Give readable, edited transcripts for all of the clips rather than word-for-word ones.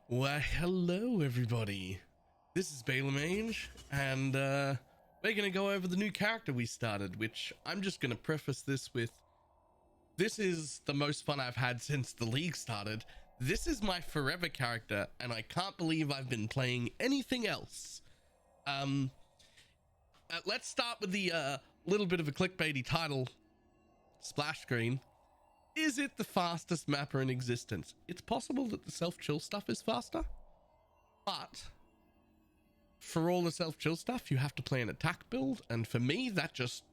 Why, hello everybody. This is BalorMage, and we're going to go over the new character we started, which I'm just going to preface this with, this is the most fun I've had since the league started. This is my forever character, and I can't believe I've been playing anything else. Let's start with the little bit of a clickbaity title splash screen. Is it the fastest mapper in existence? It's possible that the self-chill stuff is faster, but for all the self-chill stuff, you have to play an attack build, and for me, that just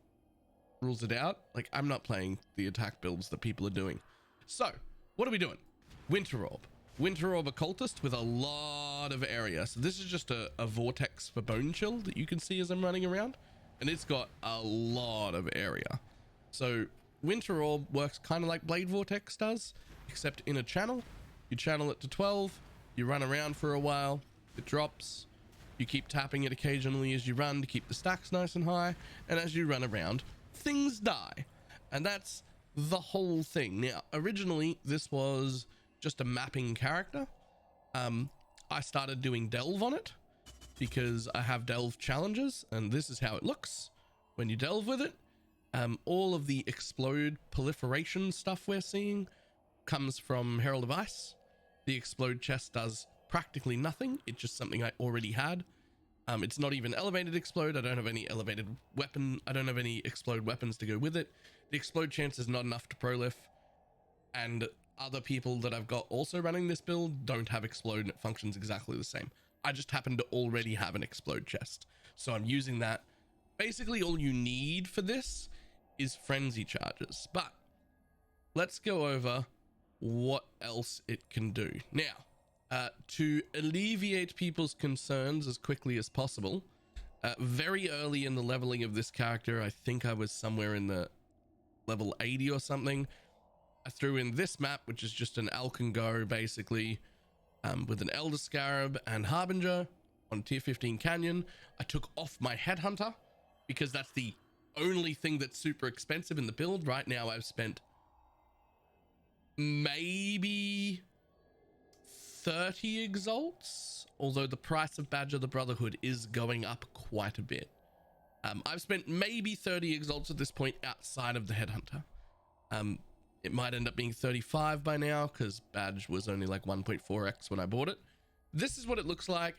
rules it out. Like, I'm not playing the attack builds that people are doing. So, what are we doing? Winter Orb Occultist with a lot of area. So this is just a vortex for bone chill that you can see as I'm running around, and it's got a lot of area. So Winter Orb works kind of like Blade Vortex does, except in a channel. You channel it to 12, you run around for a while, it drops, you keep tapping it occasionally as you run to keep the stacks nice and high, and as you run around, things die. And that's the whole thing. Now, originally, this was just a mapping character. I started doing delve on it because I have delve challenges, and this is how it looks when you delve with it. All of the explode proliferation stuff we're seeing comes from Herald of Ice. The explode chest does practically nothing. It's just something I already had. It's not even elevated explode. I don't have any elevated weapon. I don't have any explode weapons to go with it. The explode chance is not enough to prolif, and other people that I've got also running this build don't have explode, and it functions exactly the same. I just happen to already have an explode chest, so I'm using that. Basically, all you need for this is frenzy charges, but let's go over what else it can do. Now, to alleviate people's concerns as quickly as possible, very early in the leveling of this character, I think I was somewhere in the level 80 or something, I threw in this map, which is just an Alcan Go, basically, with an Elder Scarab and Harbinger on tier 15 Canyon. I took off my Headhunter because that's the only thing that's super expensive in the build. Right now, I've spent maybe 30 exalts, although the price of Badge of the Brotherhood is going up quite a bit. I've spent maybe 30 exalts at this point outside of the Headhunter. It might end up being 35 by now because Badge was only like 1.4x when I bought it. This is what it looks like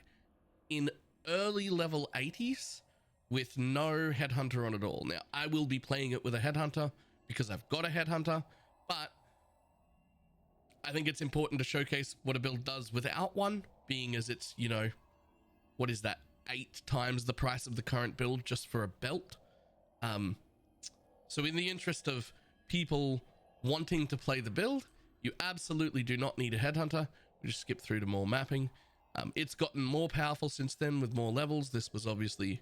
in early level 80s with no Headhunter on at all. Now, I will be playing it with a Headhunter because I've got a Headhunter, but I think it's important to showcase what a build does without one, being as it's, you know, what is that, 8 times the price of the current build just for a belt. So in the interest of people wanting to play the build, you absolutely do not need a Headhunter. We just skip through to more mapping. It's gotten more powerful since then with more levels. This was obviously,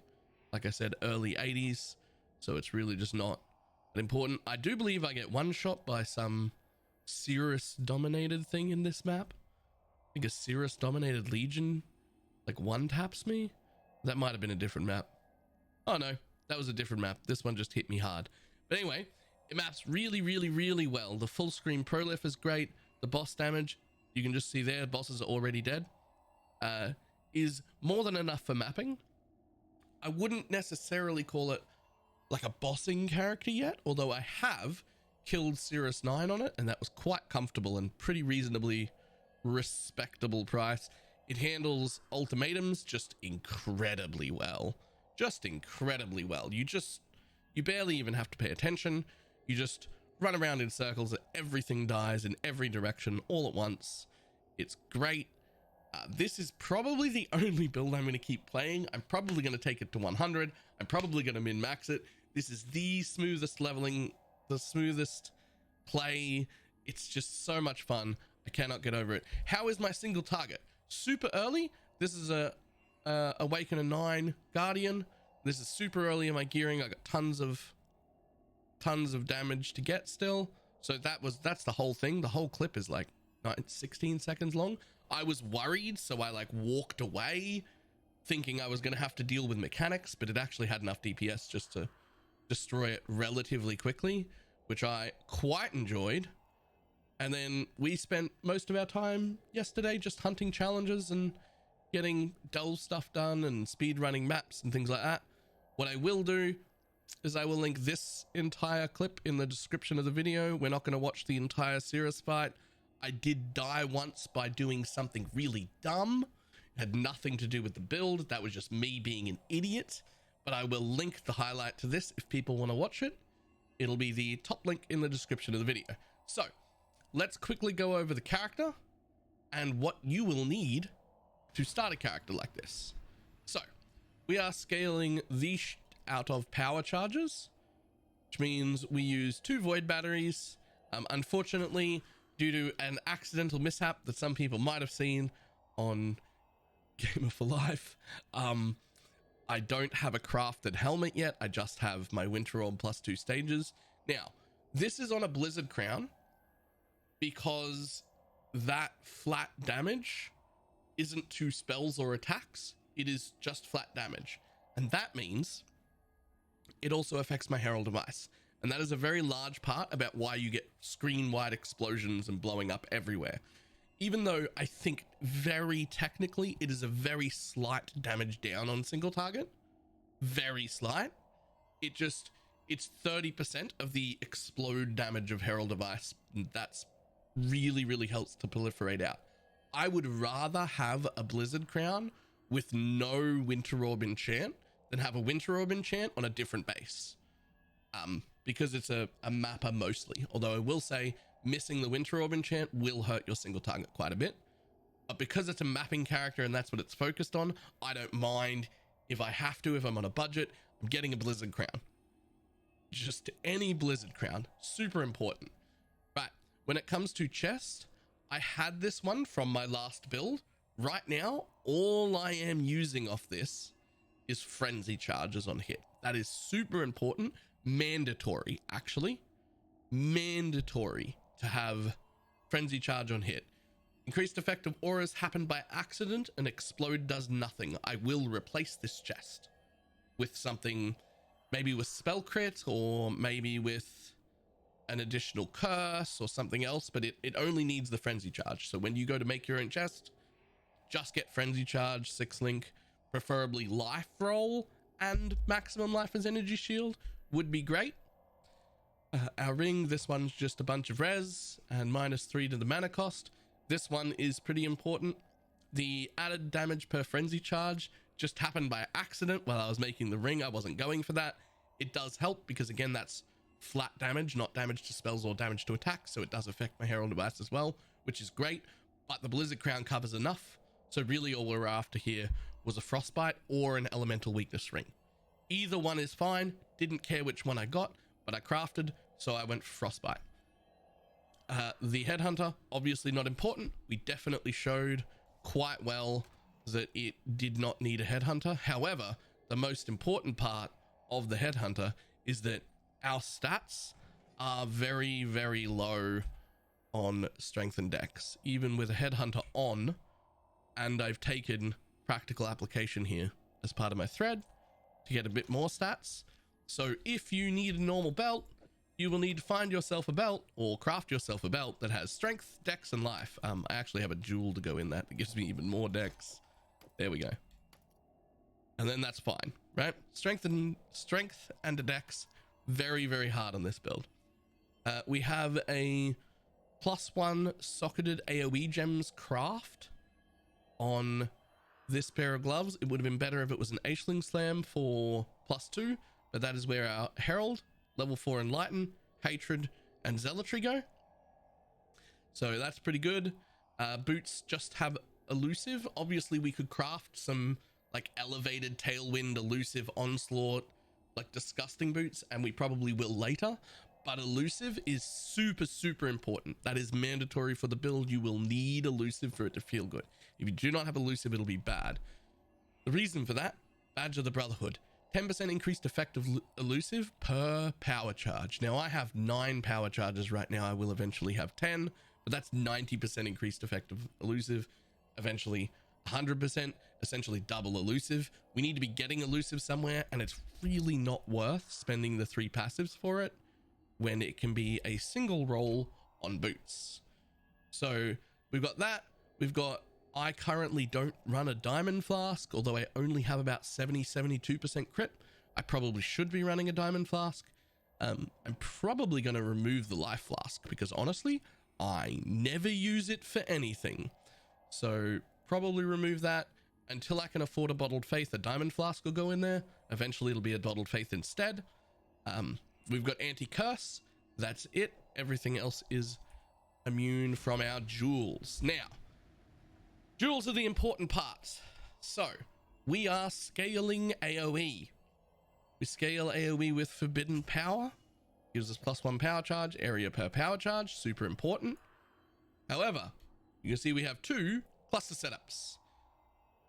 like I said, early 80s, so it's really just not that important. I do believe I get one shot by some Cirrus dominated thing in this map. I think a Cirrus dominated Legion like one taps me. That might have been a different map. Oh no, that was a different map. This one just hit me hard. But anyway, it maps really, really, really well. The full screen prolif is great. The boss damage, you can just see there, bosses are already dead, is more than enough for mapping. I wouldn't necessarily call it like a bossing character yet, although I have killed Cirrus 9 on it, and that was quite comfortable and pretty reasonably respectable price. It handles ultimatums just incredibly well. Just incredibly well. You barely even have to pay attention. You just run around in circles, everything dies in every direction all at once. It's great. This is probably the only build I'm going to keep playing. I'm probably going to take it to 100. I'm probably going to min-max it. This is the smoothest leveling, the smoothest play. It's just so much fun. I cannot get over it. How is my single target? Super early. This is a Awaken a 9 Guardian. This is super early in my gearing. I got tons of damage to get still. So that's the whole thing. The whole clip is like 16 seconds long. I was worried, so I like walked away thinking I was going to have to deal with mechanics, but it actually had enough DPS just to destroy it relatively quickly, which I quite enjoyed. And then we spent most of our time yesterday just hunting challenges and getting dull stuff done and speed running maps and things like that. What I will do is I will link this entire clip in the description of the video. We're not going to watch the entire Cirrus fight. I did die once by doing something really dumb. It had nothing to do with the build. That was just me being an idiot. But I will link the highlight to this if people want to watch it. It'll be the top link in the description of the video. So let's quickly go over the character and what you will need to start a character like this. So we are scaling the out of power charges, which means we use 2 void batteries. Unfortunately, due to an accidental mishap that some people might have seen on Gamer for Life, I don't have a crafted helmet yet. I just have my Winter Orb plus 2 stages. Now, this is on a Blizzard Crown because that flat damage isn't to spells or attacks. It is just flat damage. And that means it also affects my Herald of Ice. And that is a very large part about why you get screen-wide explosions and blowing up everywhere. Even though I think very technically it is a very slight damage down on single target. Very slight. It's 30% of the explode damage of Herald of Ice. That's really helps to proliferate out. I would rather have a Blizzard Crown with no Winter Orb enchant than have a Winter Orb enchant on a different base. Because it's a mapper mostly. Although I will say missing the Winter Orb enchant will hurt your single target quite a bit. But because it's a mapping character and that's what it's focused on, I don't mind if I have to, if I'm on a budget, I'm getting a Blizzard Crown. Just any Blizzard Crown, super important. Right, when it comes to chest, I had this one from my last build. Right now, all I am using off this is frenzy charges on hit. That is super important. Mandatory, actually. Mandatory to have frenzy charge on hit. Increased effect of auras happen by accident and explode does nothing. I will replace this chest with something, maybe with spell crit or maybe with an additional curse or something else, but it only needs the frenzy charge. So when you go to make your own chest, just get frenzy charge, 6-link, preferably life roll and maximum life as energy shield would be great. Our ring, this one's just a bunch of res and -3 to the mana cost. This one is pretty important. The added damage per frenzy charge just happened by accident while I was making the ring. I wasn't going for that. It does help because again, that's flat damage, not damage to spells or damage to attacks. So it does affect my Herald of Ice as well, which is great. But the Blizzard Crown covers enough. So really all we're after here was a Frostbite or an Elemental Weakness ring. Either one is fine. Didn't care which one I got, but I crafted, so I went for Frostbite. The Headhunter, obviously not important. We definitely showed quite well that it did not need a Headhunter. However, the most important part of the Headhunter is that our stats are very low on strength and dex, even with a Headhunter on. And I've taken practical application here as part of my thread to get a bit more stats. So if you need a normal belt, you will need to find yourself a belt or craft yourself a belt that has strength, dex, and life. I actually have a jewel to go in that gives me even more dex. There we go. And then that's fine, right? Strength and a dex, very hard on this build. We have a +1 socketed AoE gems craft on this pair of gloves. It would have been better if it was an Aisling Slam for +2, but that is where our Herald, level 4 Enlighten, Hatred, and Zealotry go. So that's pretty good. Boots just have elusive. Obviously we could craft some like elevated tailwind, elusive, onslaught, like disgusting boots, and we probably will later. But elusive is super important. That is mandatory for the build. You will need elusive for it to feel good. If you do not have elusive, it'll be bad. The reason for that, Badge of the Brotherhood, 10% increased effect of elusive per power charge. Now I have 9 power charges right now. I will eventually have 10, but that's 90% increased effect of elusive. Eventually 100%, essentially double elusive. We need to be getting elusive somewhere, and it's really not worth spending the 3 passives for it when it can be a single roll on boots. So we've got that. We've got, I currently don't run a diamond flask, although I only have about 72% crit. I probably should be running a diamond flask. I'm probably going to remove the life flask because honestly, I never use it for anything. So probably remove that until I can afford a bottled faith. A diamond flask will go in there. Eventually it'll be a bottled faith instead. We've got anti-curse. That's it. Everything else is immune from our jewels. Now, jewels are the important parts. So we are scaling AoE. We scale AoE with forbidden power. Gives us +1 power charge, area per power charge, super important. However, you can see we have 2 cluster setups.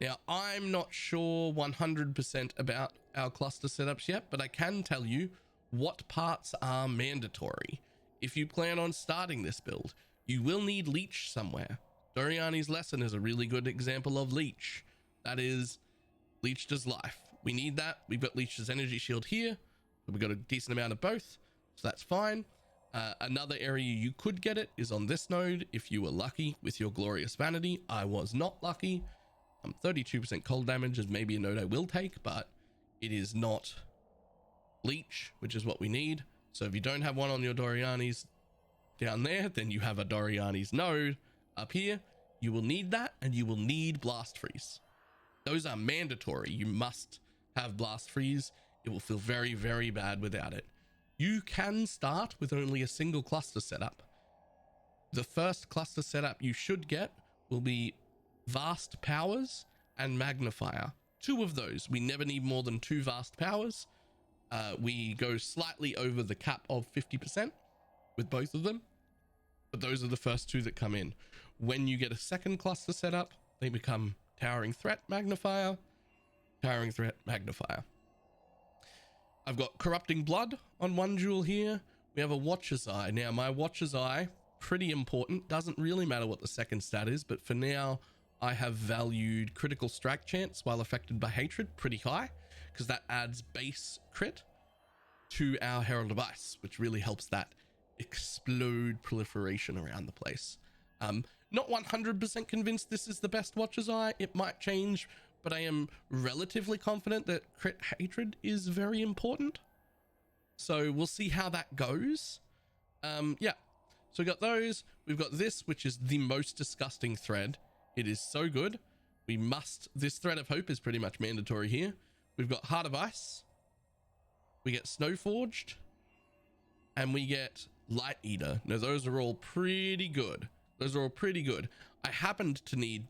Now, I'm not sure 100% about our cluster setups yet, but I can tell you what parts are mandatory. If you plan on starting this build, you will need leech somewhere. Doriani's lesson is a really good example of leech. That is, leech does life. We need that. We've got leech's energy shield here. We've got a decent amount of both, so that's fine. Another area you could get it is on this node if you were lucky with your glorious vanity. I was not lucky. 32% cold damage is maybe a node I will take, but it is not leech, which is what we need. So if you don't have one on your Doriani's down there, then you have a Doriani's node up here. You will need that, and you will need blast freeze. Those are mandatory. You must have blast freeze. It will feel very, very bad without it. You can start with only a single cluster setup. The first cluster setup you should get will be vast powers and magnifier. 2 of those. We never need more than 2 vast powers. We go slightly over the cap of 50% with both of them, but those are the first 2 that come in. When you get a second cluster setup, they become towering threat magnifier, towering threat magnifier. I've got corrupting blood on 1 jewel here. We have a watcher's eye. Now my watcher's eye, pretty important. Doesn't really matter what the second stat is, but for now I have valued critical strike chance while affected by hatred pretty high, because that adds base crit to our Herald of Ice, which really helps that explode proliferation around the place. Not 100% convinced this is the best watcher's eye. It might change, but I am relatively confident that crit hatred is very important. So we'll see how that goes. Yeah, so we got those. We've got this, which is the most disgusting thread. It is so good. We must, this thread of hope is pretty much mandatory here. We've got Heart of Ice. We get Snow Forged. And we get Light Eater. Now those are all pretty good. Those are all pretty good. I happened to need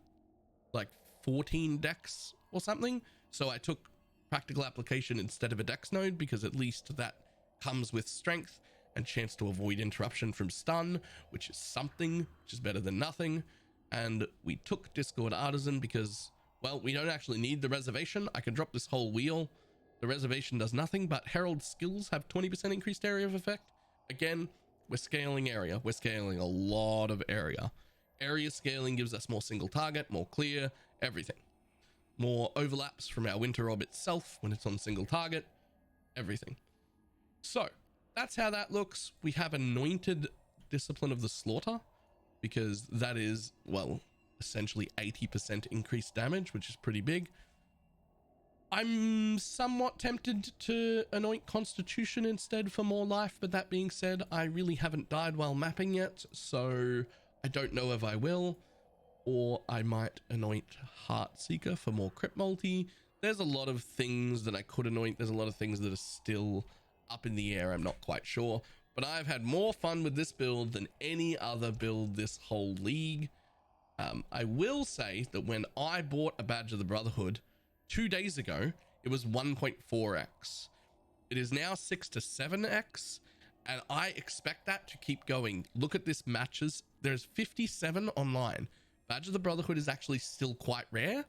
like 14 decks or something, so I took practical application instead of a dex node, because at least that comes with strength and chance to avoid interruption from stun, which is something, which is better than nothing. And we took Discord Artisan because, well, we don't actually need the reservation. I can drop this whole wheel. The reservation does nothing, but Herald skills have 20% increased area of effect. Again, we're scaling area. We're scaling a lot of area. Area scaling gives us more single target, more clear, everything. More overlaps from our winter orb itself when it's on single target, everything. So that's how that looks. We have Anointed Discipline of the Slaughter, because that is, well, essentially 80% increased damage, which is pretty big. I'm somewhat tempted to anoint Constitution instead for more life, but that being said, I really haven't died while mapping yet, so I don't know if I will. Or I might anoint Heartseeker for more crit multi. There's a lot of things that I could anoint. There's a lot of things that are still up in the air. I'm not quite sure, but I've had more fun with this build than any other build this whole league. I will say that when I bought a Badge of the Brotherhood 2 days ago, it was 1.4x. It is now 6 to 7x, and I expect that to keep going. Look at this matches. There's 57 online. Badge of the Brotherhood is actually still quite rare,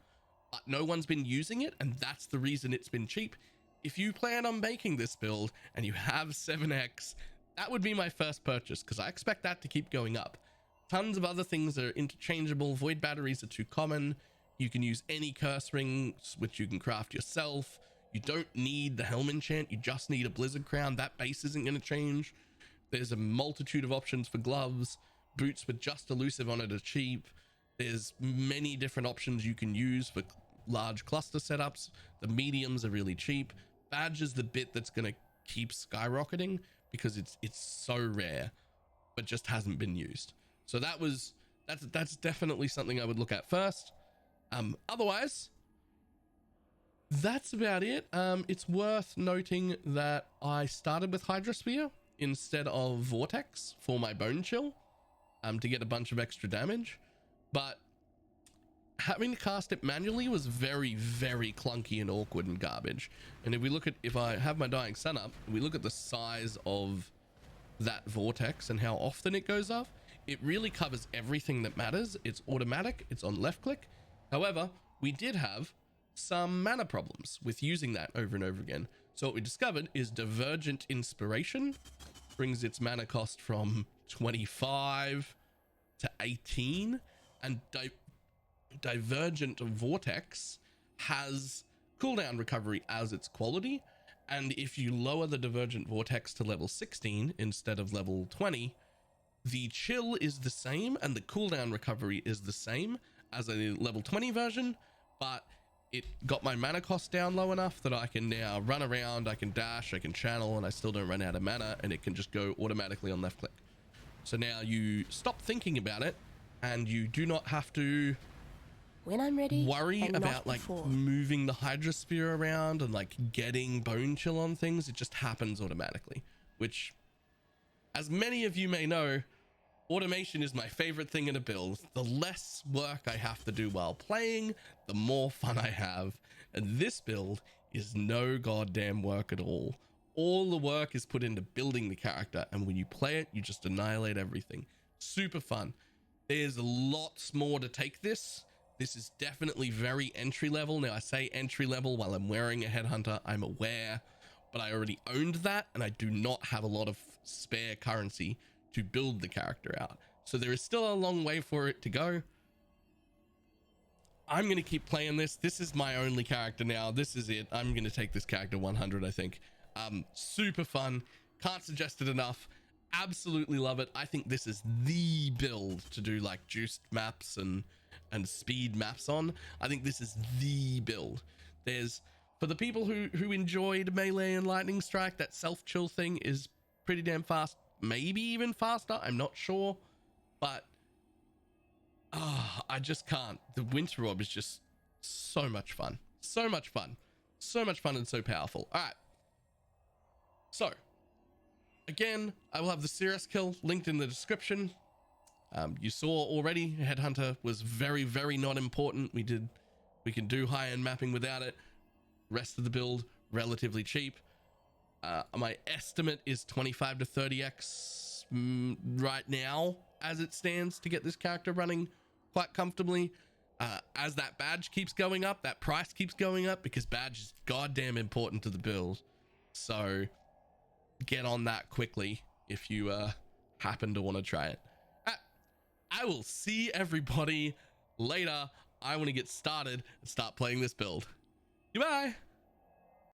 but no one's been using it, and that's the reason it's been cheap. If you plan on making this build and you have 7x, that would be my first purchase, because I expect that to keep going up. Tons of other things are interchangeable. Void batteries are too common. You can use any curse rings, which you can craft yourself. You don't need the helm enchant. You just need a blizzard crown. That base isn't going to change. There's a multitude of options for gloves, boots with just elusive on it are cheap. There's many different options you can use for large cluster setups. The mediums are really cheap. Badge is the bit that's going to keep skyrocketing because it's so rare, but just hasn't been used. So that's definitely something I would look at first. Otherwise, that's about it. It's worth noting that I started with Hydrosphere instead of Vortex for my Bone Chill, to get a bunch of extra damage, but having to cast it manually was very, very clunky and awkward and garbage. And if I have my Dying Sun up, we look at the size of that Vortex and how often it goes off, it really covers everything that matters. It's automatic, it's on left click. However, we did have some mana problems with using that over and over again. So what we discovered is Divergent Inspiration brings its mana cost from 25 to 18, and Divergent Vortex has cooldown recovery as its quality, and if you lower the Divergent Vortex to level 16 instead of level 20, the chill is the same and the cooldown recovery is the same as a level 20 version, but it got my mana cost down low enough that I can now run around, I can dash, I can channel, and I still don't run out of mana, and it can just go automatically on left click. So now you stop thinking about it, and you do not have to when I'm ready, worry about like moving the Hydrosphere around and like getting Bone Chill on things. It just happens automatically, which, as many of you may know, automation is my favorite thing in a build. The less work I have to do while playing, the more fun I have. And this build is no goddamn work at all. All the work is put into building the character, and when you play it, you just annihilate everything. Super fun. There's lots more to take this. This is definitely very entry level. Now I say entry level while I'm wearing a Headhunter, I'm aware, but I already owned that, and I do not have a lot of spare currency to build the character out. So there is still a long way for it to go. I'm going to keep playing this. This is my only character now. This is it. I'm going to take this character 100, I think. Super fun. Can't suggest it enough. Absolutely love it. I think this is the build to do like juiced maps and speed maps on. I think this is the build. There's, for the people who enjoyed Melee and Lightning Strike, that self-chill thing is pretty damn fast. Maybe even faster, I'm not sure, but I just can't. The Winter Orb is just so much fun. So much fun. So much fun and so powerful. All right. So, again, I will have the Cirrus kill linked in the description. You saw already, Headhunter was very, very not important. We can do high-end mapping without it. Rest of the build, relatively cheap. My estimate is 25 to 30x right now as it stands to get this character running quite comfortably. As that badge keeps going up, that price keeps going up, because badge is goddamn important to the build. So get on that quickly if you happen to want to try it. I will see everybody later. I want to get started and start playing this build. Goodbye.